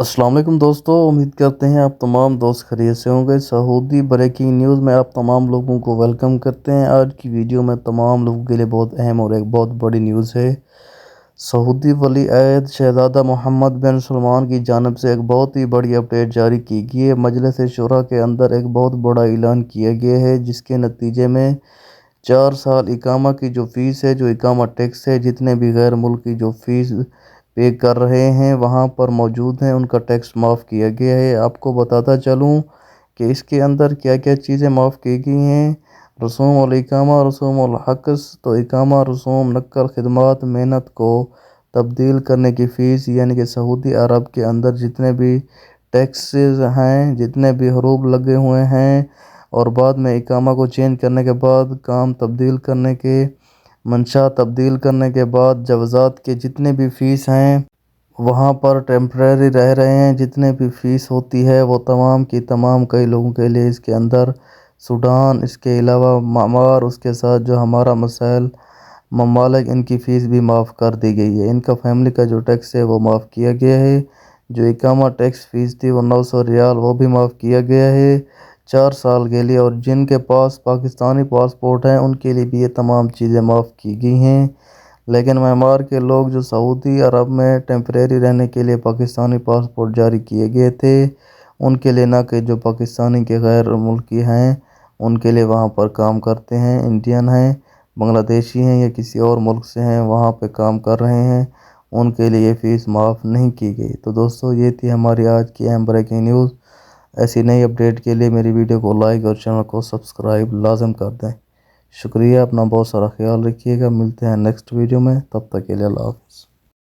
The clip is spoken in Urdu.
السلام علیکم دوستو، امید کرتے ہیں آپ تمام دوست خیریت سے ہوں گے۔ سعودی بریکنگ نیوز میں آپ تمام لوگوں کو ویلکم کرتے ہیں۔ آج کی ویڈیو میں تمام لوگوں کے لیے بہت اہم اور ایک بہت بڑی نیوز ہے۔ سعودی ولی عہد شہزادہ محمد بن سلمان کی جانب سے ایک بہت ہی بڑی اپڈیٹ جاری کی گئی ہے۔ مجلس شورا کے اندر ایک بہت بڑا اعلان کیا گیا ہے، جس کے نتیجے میں 4 سال اقامہ کی جو فیس ہے، جو اقامہ ٹیکس ہے، جتنے بھی غیر ملکی جو فیس پے کر رہے ہیں وہاں پر موجود ہیں، ان کا ٹیکس معاف کیا گیا ہے۔ آپ کو بتاتا چلوں کہ اس کے اندر کیا کیا چیزیں معاف کی گئی ہیں۔ رسوم الاقامہ، رسوم الحقص، تو اقامہ، رسوم، نقل خدمات، محنت کو تبدیل کرنے کی فیس، یعنی کہ سعودی عرب کے اندر جتنے بھی ٹیکسز ہیں، جتنے بھی حروف لگے ہوئے ہیں، اور بعد میں اقامہ کو چینج کرنے کے بعد کام تبدیل کرنے کے منشا تبدیل کرنے کے بعد جوازات کے جتنے بھی فیس ہیں، وہاں پر ٹیمپریری رہ رہے ہیں، جتنے بھی فیس ہوتی ہے وہ تمام کی تمام کئی لوگوں کے لیے اس کے اندر سوڈان، اس کے علاوہ معمار، اس کے ساتھ جو ہمارا مسائل ممالک، ان کی فیس بھی معاف کر دی گئی ہے۔ ان کا فیملی کا جو ٹیکس ہے وہ معاف کیا گیا ہے۔ جو اقامہ ٹیکس فیس تھی وہ 900 ریال، وہ بھی معاف کیا گیا ہے 4 سال کے لیے۔ اور جن کے پاس پاکستانی پاسپورٹ ہیں ان کے لیے بھی یہ تمام چیزیں معاف کی گئی ہیں۔ لیکن معمار کے لوگ جو سعودی عرب میں ٹیمپریری رہنے کے لیے پاکستانی پاسپورٹ جاری کیے گئے تھے، ان کے لیے نہ، کہ جو پاکستانی کے غیر ملکی ہیں ان کے لیے وہاں پر کام کرتے ہیں، انڈین ہیں، بنگلہ دیشی ہیں یا کسی اور ملک سے ہیں، وہاں پہ کام کر رہے ہیں، ان کے لیے یہ فیس معاف نہیں کی گئی۔ تو دوستو، یہ تھی ہماری آج کی اہم بریکنگ نیوز۔ ایسی نئی اپڈیٹ کے لیے میری ویڈیو کو لائک اور چینل کو سبسکرائب لازم کر دیں۔ شکریہ، اپنا بہت سارا خیال رکھیے گا۔ ملتے ہیں نیکسٹ ویڈیو میں، تب تک کے لیے اللہ حافظ۔